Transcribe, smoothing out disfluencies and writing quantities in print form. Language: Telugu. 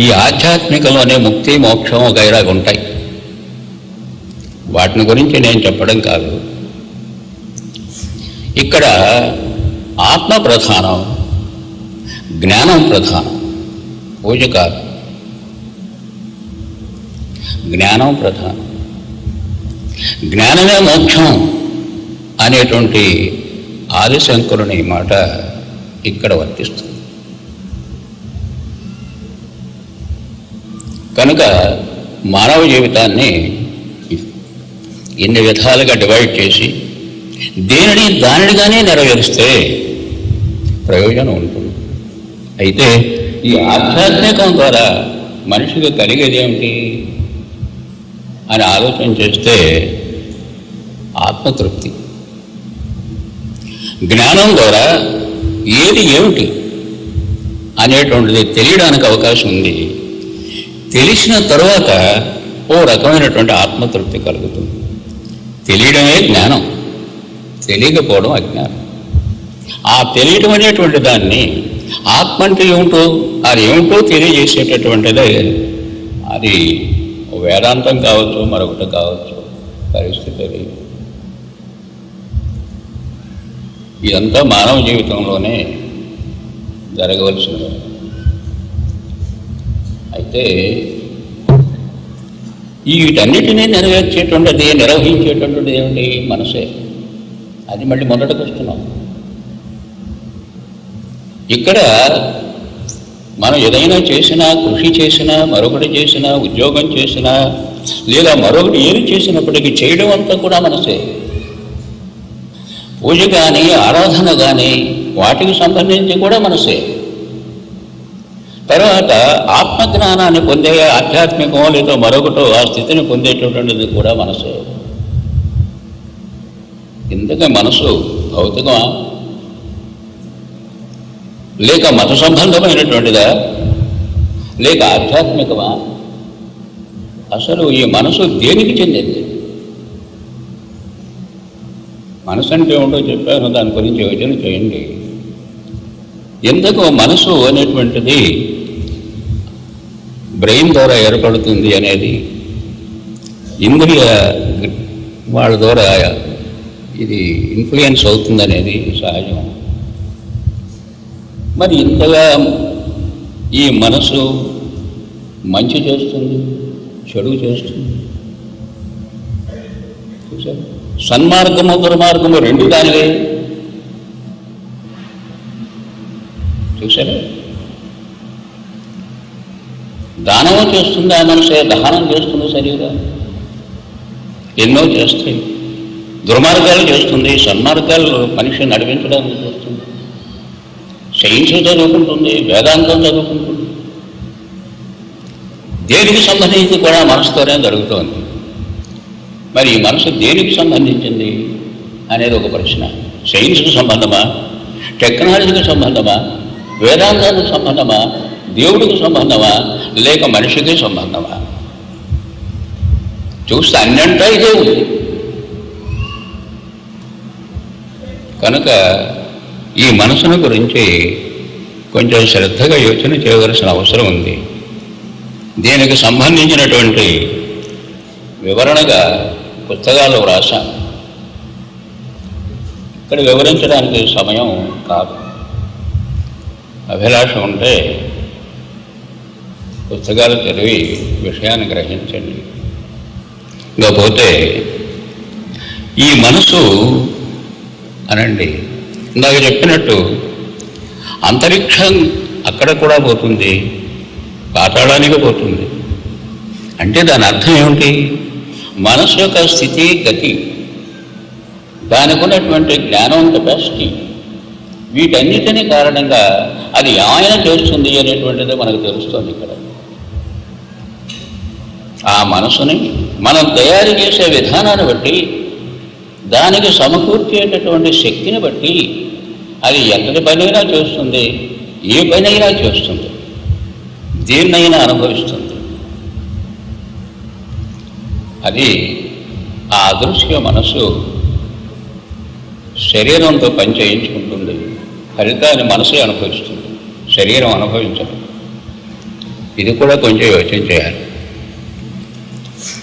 ఈ ఆధ్యాత్మికలోనే ముక్తి మోక్షం గైరాగా ఉంటాయి. వాటిని గురించి నేను చెప్పడం కాదు. ఇక్కడ ఆత్మ ప్రధానం, జ్ఞానం ప్రధానం, పూజ కాదు. జ్ఞానం ప్రధానం. జ్ఞానమే మోక్షం అనేటువంటి ఆదిశంకరుని మాట ఇక్కడ వర్తిస్తుంది. కనుక మానవ జీవితాన్ని ఇన్ని విధాలుగా డివైడ్ చేసి దేనిని దానిగానే నెరవేరిస్తే ప్రయోజనం ఉంటుంది. అయితే ఈ ఆధ్యాత్మికం ద్వారా మనిషికి కలిగేది ఏమిటి అని ఆలోచన చేస్తే ఆత్మతృప్తి. జ్ఞానం ద్వారా ఏది ఏమిటి అనేటువంటిది తెలియడానికి అవకాశం ఉంది. తెలిసిన తరువాత ఓ రకమైనటువంటి ఆత్మతృప్తి కలుగుతుంది. తెలియడమే జ్ఞానం, తెలియకపోవడం అజ్ఞానం. ఆ తెలియడం అనేటువంటి దాన్ని ఆత్మ అంటే ఏమిటో, అది ఏమిటో తెలియజేసేటటువంటిదే. అది వేదాంతం కావచ్చు, మరొకటి కావచ్చు, పరిస్థితి. ఇదంతా మానవ జీవితంలోనే జరగవలసినది. అయితే వీటన్నిటినీ నెరవేర్చేటువంటిది, నిర్వహించేటువంటిది ఏమిటి? మనసే. అది మళ్ళీ మొదటికి వస్తున్నాం. ఇక్కడ మనం ఏదైనా చేసినా, కృషి చేసినా, మరొకటి చేసినా, ఉద్యోగం చేసినా, లేదా మరొకటి ఏది చేసినప్పటికీ చేయడం అంతా కూడా మనసే. పూజ కానీ, ఆరాధన కానీ, వాటికి సంబంధించి కూడా మనసే. తర్వాత ఆత్మజ్ఞానాన్ని పొందే, ఆధ్యాత్మికమో లేదో మరొకటో ఆ స్థితిని పొందేటటువంటిది కూడా మనసే. ఇందుకే మనసు భౌతికమా లేక మత సంబంధమైనటువంటిదా లేక ఆధ్యాత్మికమా? అసలు ఈ మనసు దేనికి చెందింది? మనసు అంటే ఏమిటో చెప్పాను, దాని గురించి యోచన చేయండి. ఎందుకు మనసు అనేటువంటిది బ్రెయిన్ ద్వారా ఏర్పడుతుంది అనేది, ఇంద్రియ వాళ్ళ ద్వారా ఇది ఇన్ఫ్లుయెన్స్ అవుతుంది అనేది సహజం. మరి ఇంతగా ఈ మనసు మంచి చేస్తుంది, చెడు చేస్తుంది. చూసారు, సన్మార్గము దుర్మార్గము రెండు దానివే. చూసారా, దానము చేస్తుంది ఆ మనసే, దహనం చేస్తుంది శరీరం. ఎన్నో చేస్తాయి. దుర్మార్గాలు చేస్తుంది, సన్మార్గాలు మనిషిని నడిపించడానికి చేస్తుంది. సైన్స్ చదువుకుంటుంది, వేదాంతం చదువుకుంటుంది. దేనికి సంబంధించి కూడా మనసుతోనే జరుగుతోంది. మరి ఈ మనసు దేనికి సంబంధించింది అనేది ఒక ప్రశ్న. సైన్స్కి సంబంధమా, టెక్నాలజీకి సంబంధమా, వేదాంతానికి సంబంధమా, దేవుడికి సంబంధమా, లేక మనిషికి సంబంధమా? చూస్తే అన్నంటా ఇదే ఉంది. కనుక ఈ మనసును గురించి కొంచెం శ్రద్ధగా యోచన చేయవలసిన అవసరం ఉంది. దీనికి సంబంధించినటువంటి వివరణగా పుస్తకాలు వ్రాసాను. ఇక్కడ వివరించడానికి సమయం కాదు. అభిలాష ఉంటే పుస్తకాలు చదివి విషయాన్ని గ్రహించండి. ఇకపోతే ఈ మనసు అనండి, ఇందాక చెప్పినట్టు అంతరిక్షం అక్కడ కూడా పోతుంది, పాతాళానికి పోతుంది. అంటే దాని అర్థం ఏమిటి? మనసు యొక్క స్థితి, గతి, దానికి ఉన్నటువంటి జ్ఞానం, కెపాసిటీ, వీటన్నిటినీ కారణంగా అది ఆయన చేస్తుంది అనేటువంటిది మనకు తెలుస్తుంది. ఇక్కడ ఆ మనసుని మనం తయారు చేసే విధానాన్ని బట్టి, దానికి సమకూర్చేటటువంటి శక్తిని బట్టి అది ఎంతటి పనైనా చేస్తుంది, ఏ పనైనా చేస్తుంది, దేన్నైనా అనుభవిస్తుంది. అది ఆ అదృశ్య మనసు శరీరంతో పని చేయించుకుంటుంది. ఫలితాన్ని మనసే అనుభవిస్తుంది, శరీరం అనుభవించదు. ఇది కూడా కొంచెం యోచన చేయాలి.